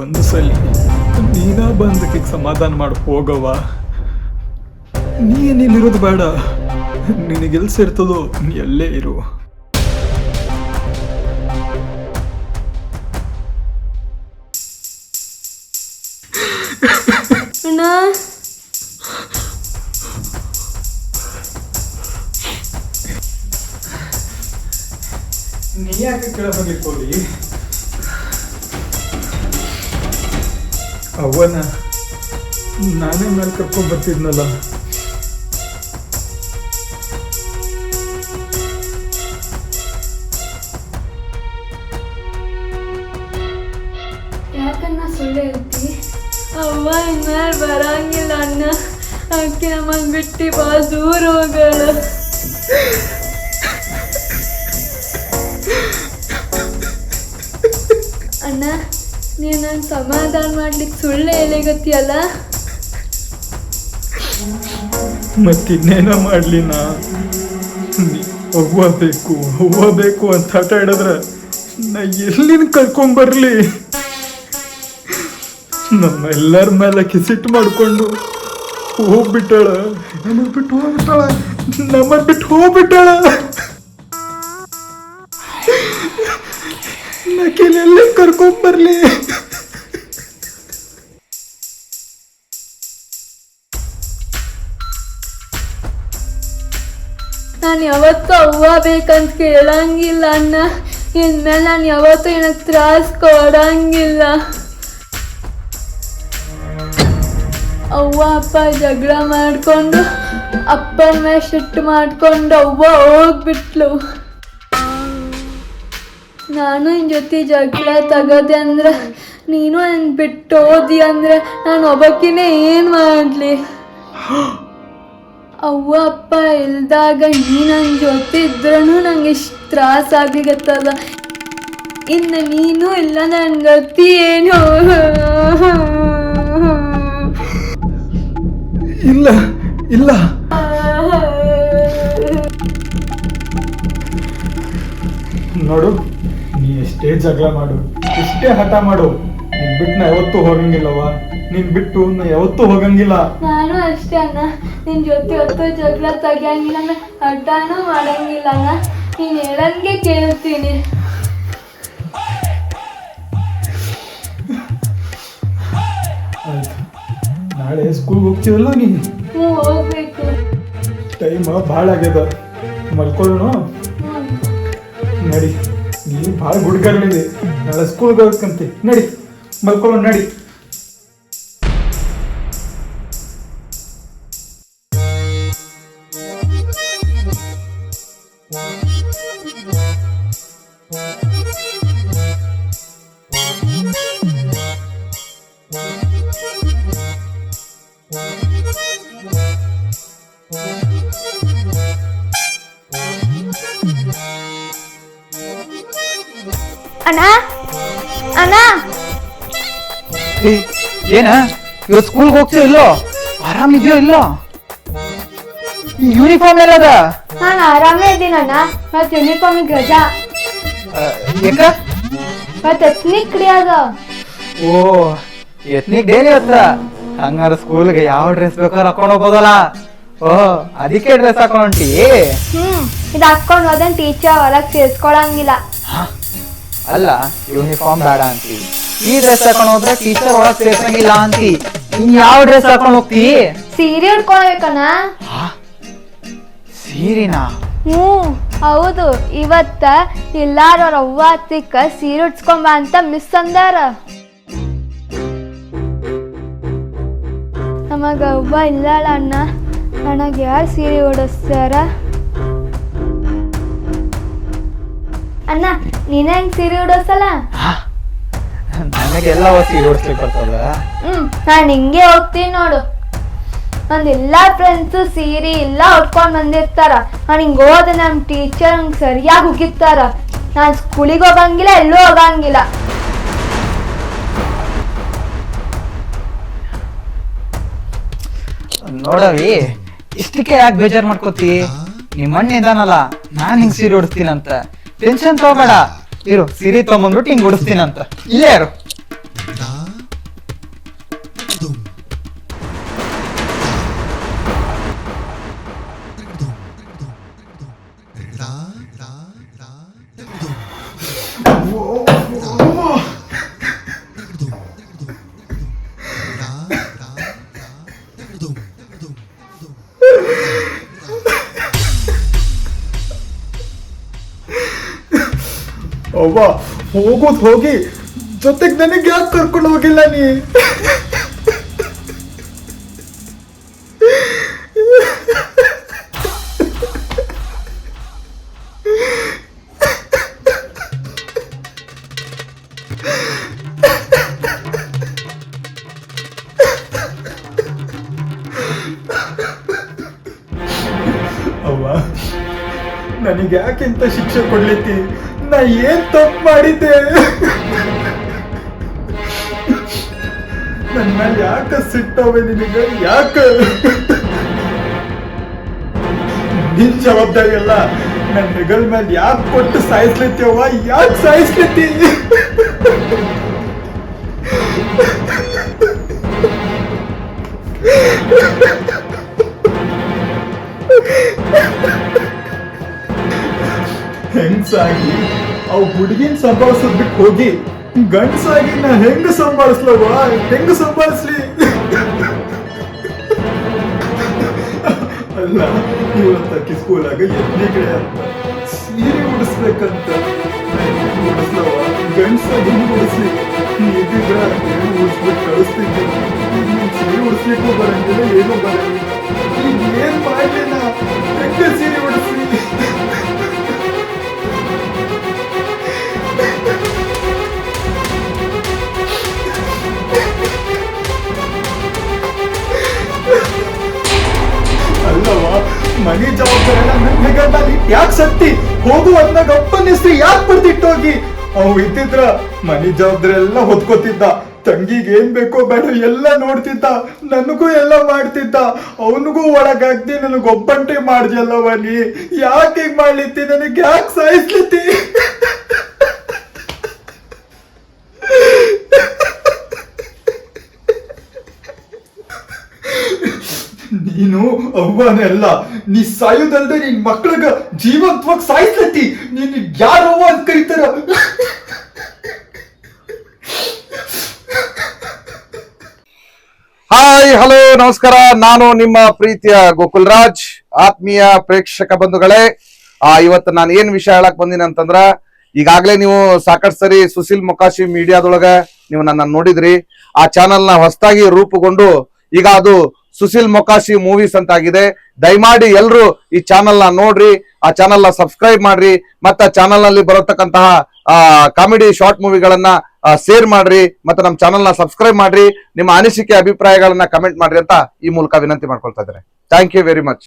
ಒಂದು ಸಲ ನೀನ ಬಂದಕ್ಕೆ ಸಮಾಧಾನ ಮಾಡಿ ಹೋಗವ. ನೀನಿಲ್ಲಿರೋದು ಬೇಡ, ನಿನಗೆಲ್ಸ ಇರ್ತದೋ ನೀ ಎಲ್ಲೇ ಇರು. ಅಣ್ಣ ನೀ ಯಾಕೆ ಕೇಳಬೇಕಿರ್ಕೋಡಿ? ಅವನ ನಾನೇ ಮೇಲೆ ಕರ್ಕೊಂಡ್ ಬರ್ತಿದ್ನಲ್ಲ. ಯಾಕನ್ನ ಸುಳ್ಳು ಹೇಳ್ತಿ? ಅವ್ವ ಇನ್ಮೇಲೆ ಬರಂಗಿಲ್ಲ ಅಣ್ಣ. ಅಕ್ಕಿ ನಮ್ಮನ್ನು ಬಿಟ್ಟು ಭಾಳ ದೂರ ಹೋಗಳ. ಅಣ್ಣ ನೀನು ನನ್ನ ಸಮಾಧಾನ ಮಾಡ್ಲಿಕ್ಕೆ ಸುಳ್ಳು ಹೇಳಗತ್ತಿಯಲ್ಲ. ಮತ್ತಿನ್ನೇನೋ ಮಾಡ್ಲಿ, ಅವ್ವ ಬೇಕು ಅಂತ ಆಟ ಆಡಿದ್ರೆ ನಾ ಎಲ್ಲಿನ ಕರ್ಕೊಂಬರ್ಲಿ? ನಮ್ಮೆಲ್ಲರ ಮೇಲೆ ಕಿಸಿಟ್ಟು ಮಾಡಿಕೊಂಡು ಹೋಗ್ಬಿಟ್ಟಾಳ. ನಮ್ಮನ್ನು ಬಿಟ್ಟು ಹೋಗ್ಬಿಟ್ಟಾಳ. ನಾಕೆಲ್ಲ ಕರ್ಕೊಂಬರ್ಲಿ? ನಾನು ಯಾವತ್ತೂ ಅವ್ವ ಬೇಕಂತ ಕೇಳಂಗಿಲ್ಲ ಅಣ್ಣ. ಇನ್ಮೇಲೆ ನಾನು ಯಾವತ್ತೂ ಏನಕ್ಕೆ ತ್ರಾಸ ಕೊಡಂಗಿಲ್ಲ. ಅವ್ವ ಅಪ್ಪ ಜಗಳ ಮಾಡಿಕೊಂಡು ಅಪ್ಪನ ಮೇಲೆ ಸಿಟ್ಟು ಮಾಡಿಕೊಂಡು ಅವ್ವ ಹೋಗ್ಬಿಟ್ಲು. ನಾನು ನಿನ್ನ ಜೊತೆ ಜಗಳ ತಗೋದೆ ಅಂದ್ರೆ, ನೀನು ನನ್ನ ಬಿಟ್ಟು ಹೋದಿ ಅಂದ್ರೆ ನಾನು ಒಬ್ಬಕ್ಕಿನೇ ಏನು ಮಾಡಲಿ? ಅವ್ವ ಅಪ್ಪ ಇಲ್ದಾಗ ನೀ ನನ್ನ ಜೊತೆ ಇದ್ರೂ ನಂಗೆ ಇಷ್ಟು ತ್ರಾಸ ಆಗ್ಲಿಗತ್ತದ. ಇನ್ನು ನೀನು ಇಲ್ಲ ನನ್ನ ಗತಿ ಏನು? ಇಲ್ಲ ಇಲ್ಲ ನೋಡು, ನೀ ಎಷ್ಟೇ ಜಗಳ ಮಾಡು, ಎಷ್ಟೇ ಹಠ ಮಾಡು, ನಿನ್ ಬಿಟ್ಟು ನಾ ಯಾವತ್ತೂ ಹೋಗಂಗಿಲ್ಲವ. ನಿನ್ ಬಿಟ್ಟು ನಾ ಯಾವತ್ತೂ ಹೋಗಂಗಿಲ್ಲ. ನಾನು ಅಷ್ಟೇ ಅಣ್ಣ, ನಿನ್ ಜೊತೆ ಹೊತ್ತು ಜಗಳ ತೆಗಿಯಂಗಿಲ್ಲ, ಹಠನೂ ಮಾಡಂಗಿಲ್ಲ ಅಣ್ಣ. ನೀನು ಹೇಳಂಗೆ ಕೇಳ್ತೀನಿ. ಆಯ್ತು, ನಾಳೆ ಸ್ಕೂಲ್ಗೆ ಹೋಗ್ತೀವಲ್ಲ ನೀ? ಹ್ಞೂ ಹೋಗ್ಬೇಕು. ಟೈಮ್ ಭಾಳ ಆಗ್ಯದ, ಮಲ್ಕೊಳ್ಳೋಣ ನಡಿ. ನೀ ಭಾಳ ಗುಡ್ಗರ್ಲಿದೆ, ನಾಳೆ ಸ್ಕೂಲ್ಗೆ ಹೋಗ್ಬೇಕಂತೆ. ನಡಿ ಮಲ್ಕೊಳ್ಳೋಣ, ನಡಿ. ಅಣ್ಣ ಅಣ್ಣ, ಏನ ಇವತ್ತು ಸ್ಕೂಲ್ಗೆ ಹೋಗ್ತೀವಿ ಇಲ್ಲೋ? ಆರಾಮಿದ್ಯೋ ಇಲ್ಲೋ? ಯೂನಿಫಾರ್ಮ್ ಎಲ್ಲದ? ನಾನು ಆರಾಮೇ ಇದ್ದೀನಣ್ಣ. ಮತ್ತು ಯೂನಿಫಾರ್ಮಿಗೆ ರಜಾ. ಯಾಕ? ಮತ್ತು ಎತ್ನಿಕ್ ಡೇ ಅದ. ಓ, ಎತ್ನಿಕ್ ಡೇ ಇವತ್ತ? ಹಂಗಾರ ಸ್ಕೂಲ್ಗೆ ಯಾವ ಡ್ರೆಸ್ ಬೇಕಾದ್ರೆ ಹಾಕೊಂಡು ಹೋಗೋದಲ್ಲ? ಓ, ಅದಕ್ಕೆ ಡ್ರೆಸ್ ಹಾಕೊಂಡಿ? ಇದು ಹಾಕೊಂಡು ಹೋದನ್ ಟೀಚರ್ ಹೊರಗೆ ಸೇರಿಸ್ಕೊಳಂಗಿಲ್ಲ. ಅಲ್ಲ, ಯೂನಿಫಾರ್ಮ್ ಬೇಡ ಅಂತಿ, ಈ ಡ್ರೆಸ್ ಹಾಕೊಂಡು ಹೋದ್ರೆ ಟೀಚರ್ ಒಳಗ್ ಸೇರ್ಸಂಗಿಲ್ಲ ಅಂತಿ. ಇನ್ ಯಾವ ಡ್ರೆಸ್ ಹಾಕೊಂಡು ಹೋಗ್ತಿ? ಸೀರೆ ಉಟ್ಕೊಳ್ಬೇಕಣ್ಣ. ಸೀರೆನಾ? ಹೌದು. ಇವತ್ತ ಎಲ್ಲಾರು ಅವ್ರ ಅವ್ವ ಅತ್ತಿಕ್ಕ ಸೀರೆ ಉಟ್ಸ್ಕೊಂಬ ಅಂತ ಮಿಸ್ ಅಂದಾರ. ನಮಗ ಅವ್ವ ಇಲ್ಲಲ್ಲ ಅಣ್ಣ, ನನಗೆ ಯಾರು ಸೀರೆ ಉಡಿಸ್ತಾರ? ಅಣ್ಣ ನೀನ ಹೆಂಗ್ ಸೀರೆ ಉಡಿಸಲ್ಲ? ನನಗೆಲ್ಲ ಸೀರೆ ಉಡಿಸ್ಲಿಕ್ಕೆ ಬರ್ತದ. ನಾನು ಹಿಂಗೆ ಹೋಗ್ತೀನಿ ನೋಡು. ನಂದು ಎಲ್ಲ ಫ್ರೆಂಡ್ಸು ಸೀರೆ ಎಲ್ಲ ಉಟ್ಕೊಂಡು ಬಂದಿರ್ತಾರ. ನಾನು ಹಿಂಗೆ ಹೋದ್ರೆ ನಮ್ಮ ಟೀಚರ್ ಹಂಗೆ ಸರಿಯಾಗಿ ಹೋಗಿರ್ತಾರ. ನಾನು ಸ್ಕೂಲಿಗೆ ಹೋಗಂಗಿಲ್ಲ, ಎಲ್ಲೂ ಹೋಗಂಗಿಲ್ಲ. ನೋಡವಿ, ಇಷ್ಟಕ್ಕೆ ಯಾಕೆ ಬೇಜಾರು ಮಾಡ್ಕೋತಿ? ನಿಮ್ಮ ಅಣ್ಣ ಇದಾನಲ್ಲ, ನಾನು ಹಿಂಗೆ ಸೀರೆ ಉಡಿಸ್ತೀನಂತ ಟೆನ್ಷನ್ ತಗೋಬೇಡ. ಇರು, ಸೀರೆ ತಗೊಂಡ್ಬಿಟ್ಟು ಹಿಂಗೆ ಉಡಿಸ್ತೀನಂತ. ಇಲ್ಲೇ ಇರು. ಅವ್ವ ಹೋಗೋದು ಹೋಗಿ ಜೊತೆಗೆ ನನಗೆ ಯಾಕೆ ಕರ್ಕೊಂಡು ಹೋಗಿಲ್ಲ ನೀ? ಅವ್ವ ನನಗೆ ಯಾಕೆಂತ ಶಿಕ್ಷೆ ಕೊಡ್ಲಿತ್ತಿ? ನಾ ಏನ್ ತಪ್ಪು ಮಾಡಿದ್ದೆ? ನನ್ನ ಮೇಲೆ ಯಾಕೆ ಸಿಟ್ಟವೆ ನಿನಗೆ? ಯಾಕೆ ನಿನ್ ಜವಾಬ್ದಾರಿ ಅಲ್ಲ, ನನ್ನ ಹೆಗಲ್ ಮೇಲೆ ಯಾಕೆ ಕೊಟ್ಟು ಸಾಯಿಸ್ಲಿತ್ತವ್ವ? ಯಾಕೆ ಸಾಯಿಸ್ಲಿತ್ತಿ? ಹೆಂಗ್ಸಾಗಿ ಅವ್ ಹುಡುಗಿನ ಸಂಭಾಳಿಸೋದ್ ಬಿಟ್ಟು ಹೋಗಿ ಗಂಡ್ಸಾಗಿ ನಾ ಹೆಂಗ ಸಂಭಾಳಿಸ್ಲವ? ಹೆಂಗ ಸಂಭಾಳಿಸ್ಲಿ? ಅಲ್ಲ ಇವತ್ತಕ್ಕಿ ಸ್ಕೂಲಾಗ ಎದ್ನೇ ಕಡೆ ಅಂತ ಸೀರೆ ಉಡಿಸ್ಬೇಕಂತ ಉಡಿಸ್ಲವ? ಗಂಡ್ಸಾಗಿ ಉಡಿಸ್ಲಿ ಇದ್ದಿದ್ರ ಉಡಿಸ್ಬಿಟ್ಟು ಕಳಿಸ್ತಿದ್ದೆ. ಸೀರೆ ಉಡಿಸ್ಲಿಕ್ಕೂ ಬರಂಗಿಲ್ಲ, ಏನೂ ಬರಂಗಿಲ್ಲ. ಈಗ ಏನ್ ಮಾಡ್ಲಿ? ನಾ ಹೆಂಗ ಸೀರೆ ಉಡಿಸ್ಲಿ? ಅಲ್ಲವ ಮನೆ ಜವಾಬ್ದಾರಿ ನನ್ನ ಹೆಗಲ್ನಲ್ಲಿ ಯಾಕೆ ಸತ್ತಿ? ಹೋಗು ಅಂದಾಗ ಅಪ್ಪನಿಸ್ತಿ ಯಾಕೆ ಬರ್ತಿಟ್ಟೋಗಿ? ಅವ್ ಇದ್ದಿದ್ರ ಮನೆ ಜವಾಬ್ದಾರಿ ಎಲ್ಲ ಹೊತ್ಕೋತಿದ್ದ, ತಂಗಿಗೆ ಏನ್ ಬೇಕೋ ಬೇಡ ಎಲ್ಲ ನೋಡ್ತಿದ್ದ, ನನಗೂ ಎಲ್ಲ ಮಾಡ್ತಿದ್ದ. ಅವನಿಗೂ ಒಳಗಾಗ್ದಿ ನನಗೊಬ್ಬಂಟೆ ಮಾಡ್ದಲ್ಲವ ನೀ? ಯಾಕೆ ಹೀಗ್ ಮಾಡ್ಲಿತ್ತಿ? ನನಗೆ ಯಾಕೆ ಸಾಯಿಸ್ಲಿತ್ತಿ? ನೀನು ಅವ್ವನೇ ಅಲ್ಲ, ನೀ ಸಾಯುದಲ್ದೆ ನಿನ್ ಮಕ್ಳಿಗ ಜೀವಂತವಾಗಿ ಸಾಯಿಸ್ಲತ್ತಿ. ನೀನ್ ಯಾರವ್ವ ಅಂತ ಕರೀತಾರ? ಹಾಯ್ ಹಲೋ ನಮಸ್ಕಾರ, ನಾನು ನಿಮ್ಮ ಪ್ರೀತಿಯ ಗೋಕುಲ್ರಾಜ್. ಆತ್ಮೀಯ ಪ್ರೇಕ್ಷಕ ಬಂಧುಗಳೇ, ಇವತ್ತು ನಾನು ಏನ್ ವಿಷಯ ಹೇಳಕ್ ಬಂದಿನಿ ಅಂತಂದ್ರ, ಈಗಾಗಲೇ ನೀವು ಸಾಕಷ್ಟು ಸರಿ ಸುಶೀಲ್ ಮೊಕಾಶಿ ಮೀಡಿಯಾದೊಳಗ ನೀವು ನನ್ನ ನೋಡಿದ್ರಿ. ಆ ಚಾನೆಲ್ ನ ಹೊಸದಾಗಿ ರೂಪುಗೊಂಡು ಈಗ ಅದು ಸುಶೀಲ್ ಮೊಕಾಶಿ ಮೂವೀಸ್ ಅಂತ ಆಗಿದೆ. ದಯಮಾಡಿ ಎಲ್ರು ಈ ಚಾನೆಲ್ ನ ನೋಡ್ರಿ, ಆ ಚಾನೆಲ್ ನ ಸಬ್ಸ್ಕ್ರೈಬ್ ಮಾಡ್ರಿ, ಮತ್ತೆ ಚಾನೆಲ್ ನಲ್ಲಿ ಬರತಕ್ಕಂತಹ ಕಾಮಿಡಿ ಶಾರ್ಟ್ ಮೂವಿಗಳನ್ನ ಶೇರ್ ಮಾಡ್ರಿ, ಮತ್ತೆ ನಮ್ಮ ಚಾನೆಲ್ ನ ಸಬ್ಸ್ಕ್ರೈಬ್ ಮಾಡ್ರಿ. ನಿಮ್ಮ ಅನಿಸಿಕೆ ಅಭಿಪ್ರಾಯಗಳನ್ನ ಕಮೆಂಟ್ ಮಾಡ್ರಿ ಅಂತ ಈ ಮೂಲಕ ವಿನಂತಿ ಮಾಡ್ಕೊಳ್ತಾ ಇದ್ದಾರೆ. Thank you very much.